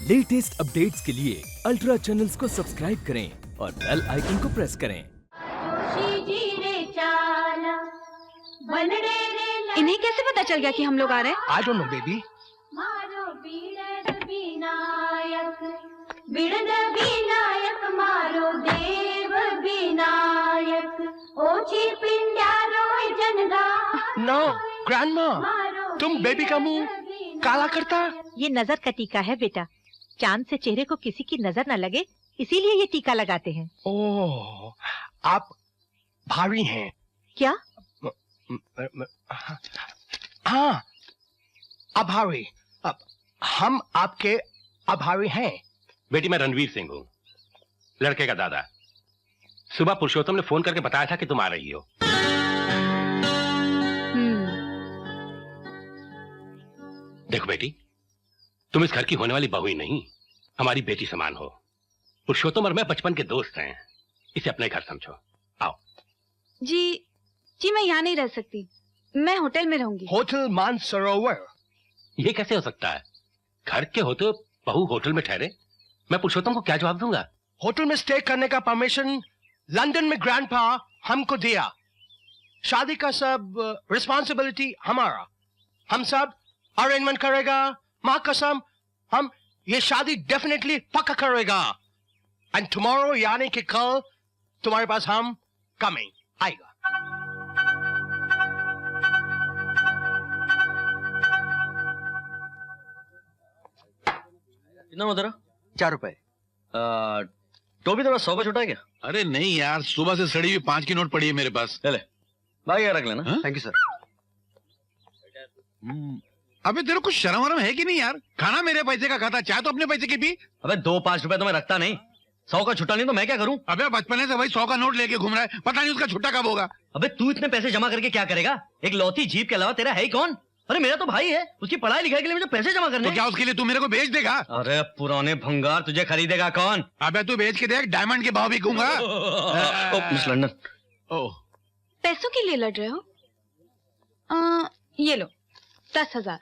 Latest updates के लिए ultra channels को सब्सक्राइब करें और बेल आइकन को प्रेस करें। इन्हें कैसे पता चल गया कि हम लोग आ रहे हैं? I don't know, baby. No, grandma. तुम बेबी का मुंह काला करता? ये नजर का टीका है बेटा। चांद से चेहरे को किसी की नजर न लगे, इसीलिए ये टीका लगाते हैं। ओह, आप भारी हैं। क्या? हाँ, आभारी। हम आपके आभारी हैं। बेटी, मैं रणवीर सिंह हूँ, लड़के का दादा। सुबह पुरुषोत्तम ने फोन करके बताया था कि तुम आ रही हो। देखो बेटी, तुम इस घर की होने वाली बहू ही नहीं, हमारी बेटी समान हो। पुरुषोत्तम और मैं बचपन के दोस्त हैं, इसे अपने घर समझो। आओ। जी मैं यहाँ नहीं रह सकती, मैं होटल में रहूंगी। होटल मानसरोवर? ये कैसे हो सकता है? घर के होते बहू होटल में ठहरे? मैं पुरुषोत्तम को क्या जवाब दूंगा? होटल में स्टे करने का परमिशन लंदन में ग्रैंडपा हमको दिया। शादी का सब रिस्पॉन्सिबिलिटी हमारा। हम सब अरेंजमेंट करेगा। माँ कसम, हम ये शादी डेफिनेटली पक्का करेगा। एंड टुमारो यानी कि कल तुम्हारे पास हम कमिंग आएगा। कितना उधर? 4 रुपए। टोपी थोड़ा 100 पे छुटा है क्या? अरे नहीं यार, सुबह से सड़ी हुई 5 की नोट पड़ी है मेरे पास। ले भाई, रख लेना। Thank you sir. अबे तेरे को शर्म वरम है कि नहीं यार? खाना मेरे पैसे का खाता, चाय तो अपने पैसे की पी। अबे 2-5 रुपए तो मैं रखता नहीं, 100 का छुट्टा नहीं तो मैं क्या करूं? अबे बचपन से भाई 100 का नोट लेके घूम रहा है, पता नहीं उसका छुट्टा कब होगा। अबे तू इतने पैसे जमा करके क्या करेगा? एक लौती जीप के अलावा तेरा है ही कौन? अरे मेरा तो भाई है, उसकी पढ़ाई लिखाई के लिए मुझे पैसे जमा करने। तो क्या उसके लिए तू मेरे को बेच देगा? अरे पुराने भंगार तुझे खरीदेगा कौन? अबे तू बेच के देख, डायमंड के भाव बिकूंगा। मिस लंदन, पैसों के लिए लड़ रहे हो? ये लो 10,000।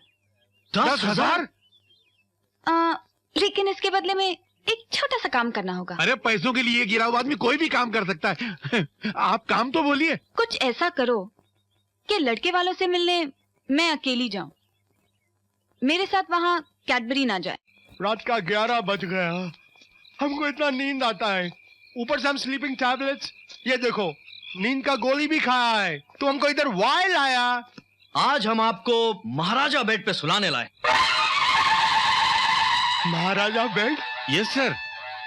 10,000? लेकिन इसके बदले में एक छोटा सा काम करना होगा। अरे पैसों के लिए गिरा हुआ आदमी कोई भी काम कर सकता है। आप काम तो बोलिए। कुछ ऐसा करो कि लड़के वालों से मिलने मैं अकेली जाऊं, मेरे साथ वहां कैडबरी ना जाए। रात का 11 बज गया, हमको इतना नींद आता है, ऊपर से हम स्लीपिंग टैबलेट्स, ये देखो नींद का गोली भी खाया है। तो हमको इधर वाई लाया। आज हम आपको महाराजा बेड पे सुलाने लाए। महाराजा बेड? यस सर,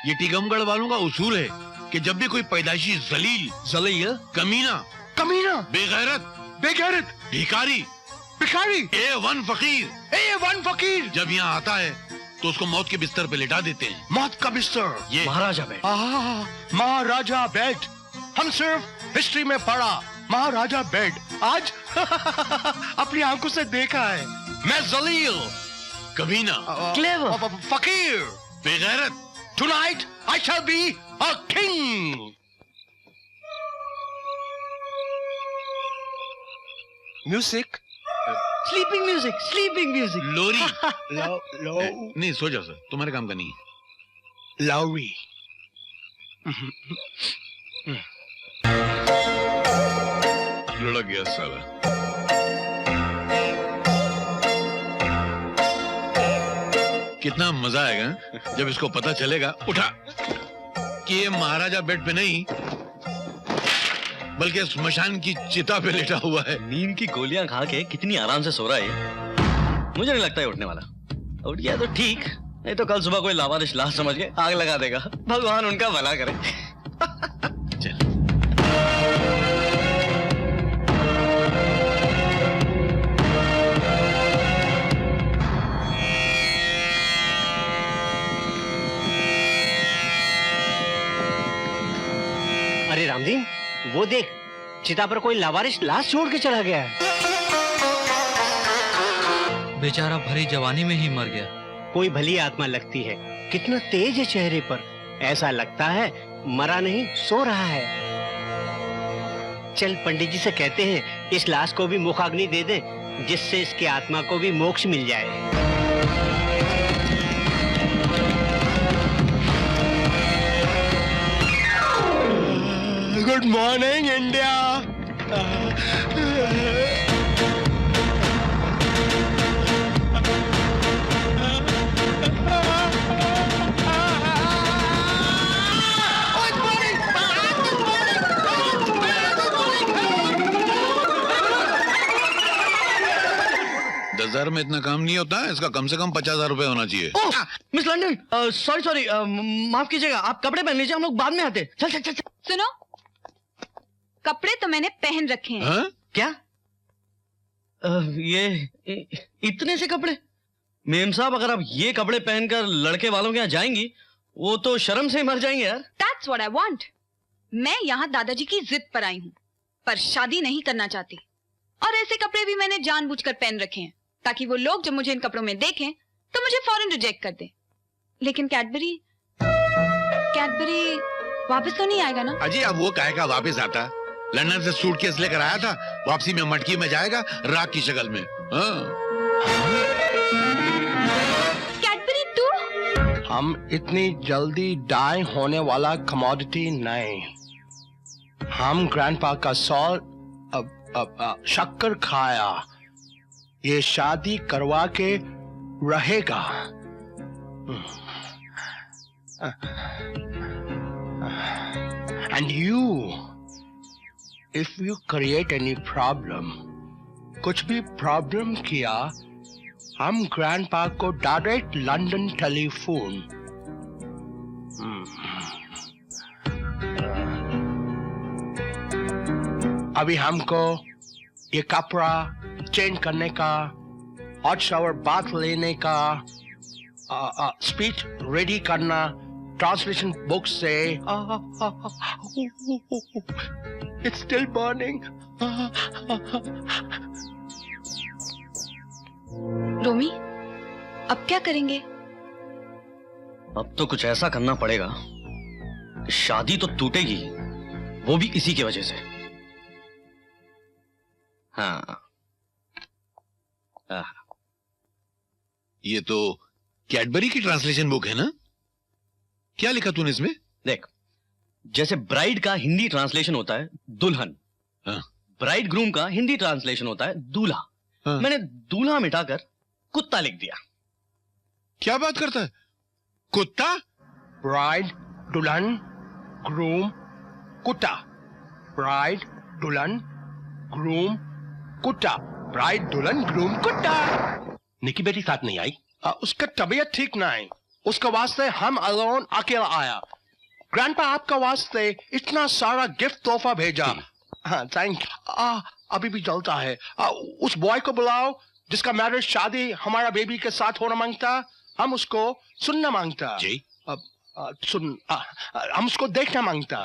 ये टीकमगढ़ वालों का उसूल है कि जब भी कोई पैदाइशी जलील, कमीना, बेगैरत, भिखारी, A1 फकीर जब यहाँ आता है तो उसको मौत के बिस्तर पे लिटा देते हैं। मौत का बिस्तर? ये महाराजा बेड। महाराजा बेड, हम सिर्फ हिस्ट्री में पढ़ा। महाराजा बेड आज अपनी आंखों से देखा है। मैं जलील, कमीना, क्लेवर, फकीर, बेगैरत। Tonight I shall be a king. Music, sleeping music. लोरी। लो नहीं, सो जाओ सर, तुम्हारे काम का नहीं है। लाउरी। लड़क गया साला। कितना मजा आएगा जब इसको पता चलेगा उठा कि ये महाराजा बेड पे नहीं बल्कि स्मशान की चिता पे लेटा हुआ है। नींद की गोलियां खा के कितनी आराम से सो रहा है। मुझे नहीं लगता है उठने वाला। उठ गया तो ठीक, नहीं तो कल सुबह कोई लावारिश लाश समझ के आग लगा देगा। भगवान उनका भला करे। चल। अरे रामदीन, वो देख, चिता पर कोई लावारिश लाश छोड़ के चला गया है। बेचारा भरी जवानी में ही मर गया। कोई भली आत्मा लगती है, कितना तेज है चेहरे पर। ऐसा लगता है मरा नहीं, सो रहा है। चल पंडित जी से कहते हैं इस लाश को भी मुखाग्नि दे दे, जिससे इसकी आत्मा को भी मोक्ष मिल जाए। Morning India. $10,000 में इतना काम नहीं होता है, इसका कम से कम 50,000 रुपए होना चाहिए। मिस लंदन, सॉरी, माफ कीजिएगा, आप कपड़े पहन लीजिए, हम लोग बाद में आते। चल चल चल चल। सुनो, कपड़े तो मैंने पहन रखे हैं। हाँ? क्या? इतने से कपड़े? मेम साहब, अगर आप ये कपड़े पहनकर लड़के वालों के यहाँ जाएंगी, वो तो शर्म से मर जाएंगे यार। That's what I want. मैं यहाँ दादाजी की जिद पर आई हूँ, पर शादी नहीं करना चाहती। और ऐसे कपड़े भी मैंने जानबूझकर पहन रखे हैं, ताकि वो लोग जब मुझे इन कपड़ों में देखें तो मुझे फौरन रिजेक्ट कर दें। लेकिन कैडबरी वापस तो नहीं आएगा ना? अजी, अब वो काहे का वापस आता? लंदन से सूटकेस लेकर आया था, वापसी में मटकी में जाएगा राख की शक्ल में। कैडबरी तू? हम इतनी जल्दी डाई होने वाला कमोडिटी नहीं। हम ग्रैंडपा का सॉल्ट शक्कर खाया, ये शादी करवा के रहेगा। And you, if you create any problem, कुछ भी प्रॉब्लम किया, हम ग्रैंडपा को डायरेक्ट लंदन टेलीफोन। अभी हमको ये कपड़ा चेंज करने का, हॉट शावर बाथ लेने का, स्पीच रेडी करना, ट्रांसलेशन बुक से। It's still burning. रोमी, अब क्या करेंगे? अब तो कुछ ऐसा करना पड़ेगा, शादी तो टूटेगी, वो भी इसी की वजह से। हाँ, ये तो कैडबरी की ट्रांसलेशन बुक है ना? क्या लिखा तूने इसमें? देख, जैसे ब्राइड का हिंदी ट्रांसलेशन होता है दुल्हन, ब्राइड ग्रूम का हिंदी ट्रांसलेशन होता है दूल्हा। मैंने दूल्हा मिटाकर कुत्ता लिख दिया। क्या बात करता है? कुत्ता? ब्राइड, दुल्हन, ग्रूम, कुत्ता। ब्राइड, दुल्हन, ग्रूम, कुत्ता। ब्राइड, दुल्हन, ग्रूम, कुत्ता। निकी बेटी साथ नहीं आई? उसका तबीयत ठीक नहीं, उसका वास्ते हम अलोन अकेला आया। ग्रैंडपा आपका वास्ते इतना सारा गिफ्ट तोहफा भेजा। हाँ, थैंक। अभी भी जलता है। उस बॉय को बुलाओ जिसका मैरिज शादी हमारा बेबी के साथ होना मांगता। हम उसको सुनना मांगता जी। हम उसको देखना मांगता।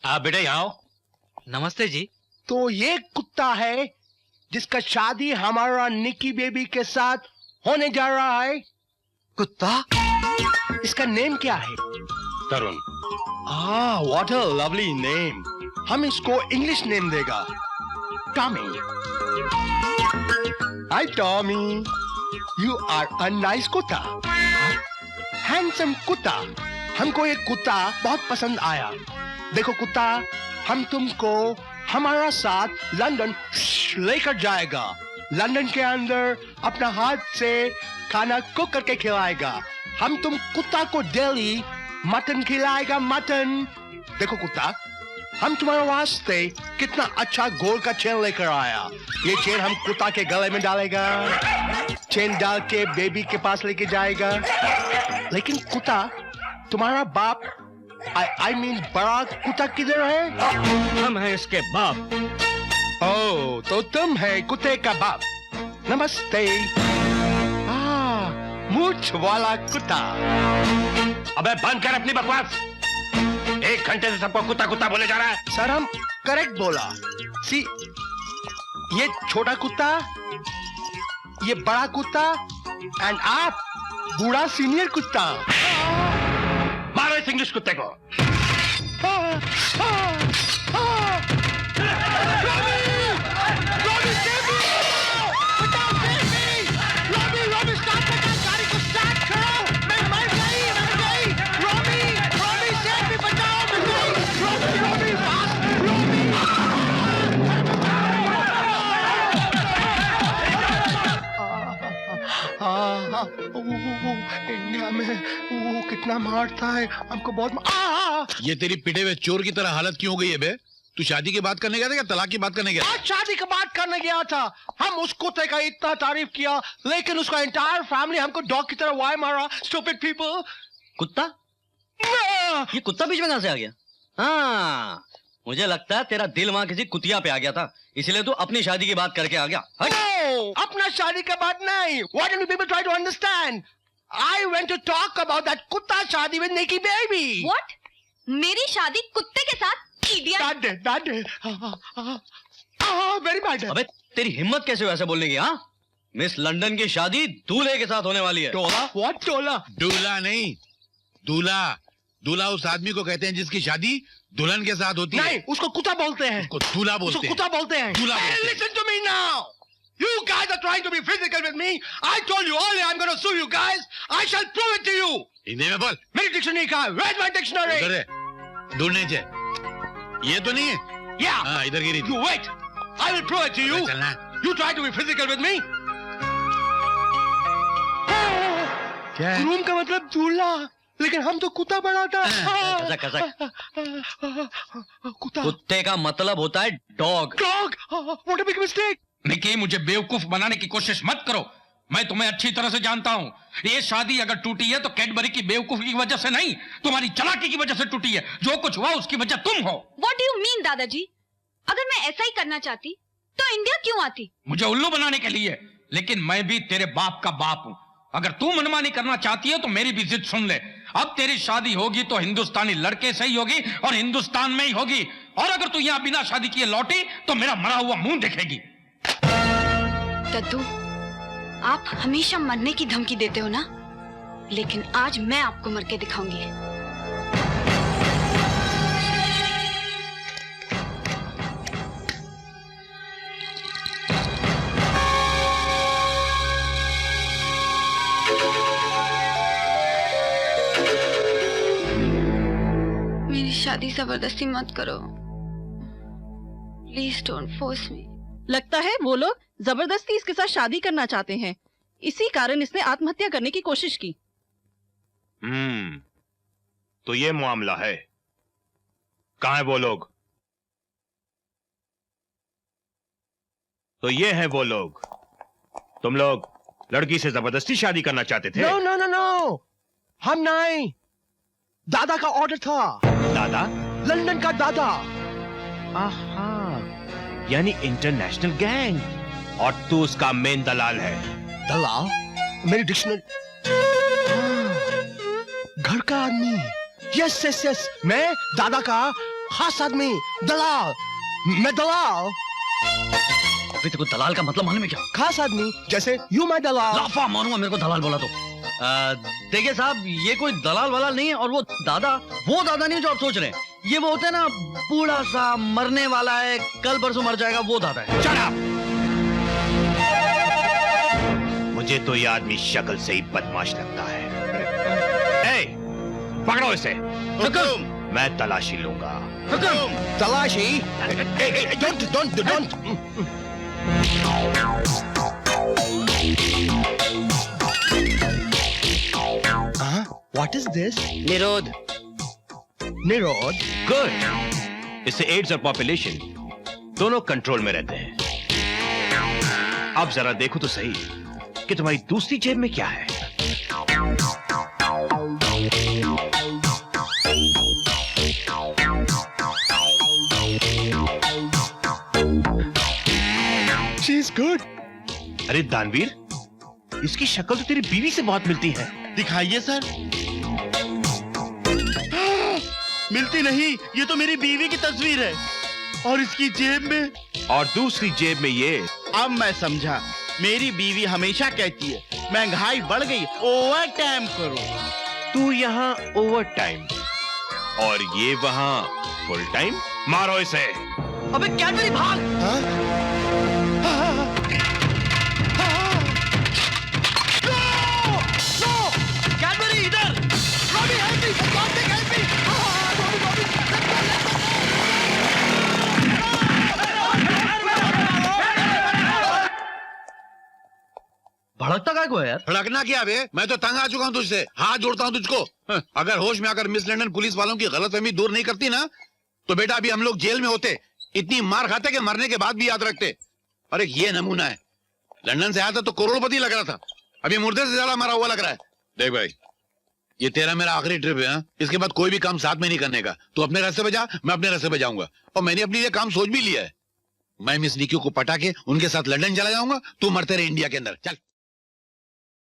आप बेटे यहाँ आओ। नमस्ते जी। तो ये कुत्ता है जिसका शादी हमारा निकी बेबी के साथ होने जा रहा है। कुत्ता? इसका नेम क्या है? Tarun. What a lovely name. हम इसको इंग्लिश नेम देगा, Tommy. Hi Tommy, you are a nice कुत्ता, हैंडसम कुत्ता। हमको ये कुत्ता बहुत पसंद आया। देखो कुत्ता, हम तुमको हमारा साथ लंदन लेकर जाएगा। लंदन के अंदर अपना हाथ से खाना कुक करके खिलाएगा। हम तुम कुत्ता को डेली मटन खिलाएगा, मटन। देखो कुत्ता, हम तुम्हारे वास्ते कितना अच्छा गोल्ड का चेन लेकर आया। ये चेन हम कुत्ता के गले में डालेगा, चेन डाल के बेबी के पास लेके जाएगा। लेकिन कुत्ता, तुम्हारा बाप I mean बड़ा कुत्ता किधर है? हम हैं इसके बाप। ओह, तो तुम है कुत्ते का बाप। नमस्ते। मूंछ वाला कुत्ता। अबे बंद कर अपनी बकवास। 1 घंटे से सबको कुत्ता कुत्ता बोले जा रहा है। सर, हम करेक्ट बोला। सी, ये छोटा कुत्ता, ये बड़ा कुत्ता, एंड आप बूढ़ा सीनियर कुत्ता। मारो इस इंग्लिश कुत्ते को। इंडिया में वो कितना मारता है हमको बहुत। ये तेरी पिटे हुए चोर की तरह हालत क्यों हो गई है बे? तू शादी की बात करने गया था या तलाक की बात करने गया? आज शादी की बात करने गया था। हम उस कुत्ते का इतना तारीफ किया, लेकिन उसका एंटायर फैमिली हमको डॉग की तरह वाई मारा। Stupid people. कुत्ता? ये कुत्ता बीच में कहां से आ गया? हाँ, मुझे लगता है तेरा दिल वहां किसी कुतिया पे आ गया था, इसलिए तू अपनी शादी की बात करके आ गया। No, अपना शादी का बात नहीं। Why don't you people try to understand? I went to talk about that कुत्ता शादी with Nikki baby. What? मेरी शादी कुत्ते के साथ? Idiot. That did. Very bad. अबे तेरी हिम्मत कैसे हुई ऐसे बोलने की? हाँ, मिस लंदन की शादी दूल्हे के साथ होने वाली है। टोला? What टोला? दूल्हा नहीं, दूल्हा। दूल्हा उस आदमी को कहते हैं जिसकी शादी दुल्हन के साथ होती है। नहीं, उसको कुत्ता बोलते हैं। उसको दूल्हा बोलते हैं। उसको कुत्ता बोलते हैं। दूल्हा बोलते हैं। Listen to me now. You guys are trying to be physical with me. I told you earlier I'm going to sue you guys. I shall prove it to you. Hindi में बोल। मेरी डिक्शनरी कहाँ है? Where's my dictionary? उधर है, दूर नीचे। ये तो नहीं है? Yeah. हाँ, इधर गिरी थी। You wait. I will prove it to you. चलना। You try to be physical with me. क्या है? ग्रूम का मतलब दूल्हा, लेकिन हम तो कुत्ता बना था। कज़क, कज़क। कुत्ता। कुत्ते का मतलब होता है dog. Dog. What a big mistake. निकी, मुझे बेवकूफ बनाने की कोशिश मत करो। मैं तुम्हें अच्छी तरह से जानता हूँ। ये शादी अगर टूटी है तो कैडबरी की बेवकूफी की वजह से नहीं, तुम्हारी चालाकी की वजह से टूटी है। जो कुछ हुआ उसकी वजह तुम हो। What do you mean, दादाजी? अगर मैं ऐसा ही करना चाहती तो इंडिया क्यों आती? मुझे उल्लू बनाने के लिए, लेकिन मैं भी तेरे बाप का बाप हूँ। अगर तू मनमानी करना चाहती है तो मेरी भी जिद सुन ले। अब तेरी शादी होगी तो हिंदुस्तानी लड़के से ही होगी और हिंदुस्तान में ही होगी। और अगर तू यहाँ बिना शादी किए लौटी तो मेरा मरा हुआ मुंह देखेगी। दद्दू, आप हमेशा मरने की धमकी देते हो ना, लेकिन आज मैं आपको मर के दिखाऊंगी। मेरी शादी जबरदस्ती मत करो। Please don't force me. लगता है वो लोग जबरदस्ती इसके साथ शादी करना चाहते हैं, इसी कारण इसने आत्महत्या करने की कोशिश की। तो ये मामला है। कहां है वो लोग? तो ये है वो लोग। तुम लोग लड़की से जबरदस्ती शादी करना चाहते थे? No, no, no, no. हम नहीं। दादा का ऑर्डर था। दादा? लंदन का दादा। आहा, यानी इंटरनेशनल गैंग। और तू उसका मेन दलाल है। दलाल? मेरी डिक्शनरी। घर का आदमी। यस यस यस, मैं दादा का खास आदमी। दलाल। मैं दलाल। अभी तेरे को दलाल का मतलब मालूम है क्या? खास आदमी, जैसे यू मैं दलाल। लाफा मारूंगा मेरे को दलाल बोला तो। देखिए साहब, ये कोई दलाल वाला नहीं है। और वो दादा नहीं जो आप सोच रहे हैं। ये वो होता है ना, बूढ़ा सा मरने वाला है, कल परसों मर जाएगा, वो दादा है। Shut up! मुझे तो ये आदमी शक्ल से ही बदमाश लगता है। ए, पकड़ो इसे। हुकुम। मैं तलाशी लूंगा। हुकुम। तलाशी? Don't. What is this? निरोध। निरोध? गुड। इससे एड्स और पॉपुलेशन दोनों कंट्रोल में रहते हैं। अब जरा देखो तो सही कि तुम्हारी दूसरी जेब में क्या है। She's good. अरे दानवीर, इसकी शक्ल तो तेरी बीवी से बहुत मिलती है। दिखाइए सर। मिलती नहीं, ये तो मेरी बीवी की तस्वीर है। और इसकी जेब में, और दूसरी जेब में ये। अब मैं समझा। मेरी बीवी हमेशा कहती है महंगाई बढ़ गई, ओवर टाइम करो। तू यहाँ ओवर टाइम और ये वहाँ फुल टाइम। मारो इसे। अबे कैडबरी भाग। कैडबरी इधर। Robbie help me, Robbie help me. भड़कता काय को है यार? भड़कना क्या बे, मैं तो तंग आ चुका हूँ तुझसे, हाथ जोड़ता हूँ तुझको। अगर होश में आकर मिस लंदन पुलिस वालों की गलतफहमी दूर नहीं करती ना, तो बेटा अभी हम लोग जेल में होते, इतनी मार खाते कि मरने के बाद भी याद रखते। और एक ये नमूना है, लंदन से आया था तो करोड़पति लग रहा था, अभी मुर्दे से ज्यादा मरा हुआ लग रहा है। देख भाई, ये तेरा मेरा आखिरी ट्रिप है, हाँ? इसके बाद कोई भी काम साथ में नहीं करने का। तू अपने रास्ते पे जा, मैं अपने रास्ते पे जाऊंगा, और मैंने अपने लिए काम सोच भी लिया है। मैं मिस निक्की को पटा के उनके साथ लंदन चला जाऊंगा, तू मरते रहे इंडिया के अंदर। चल।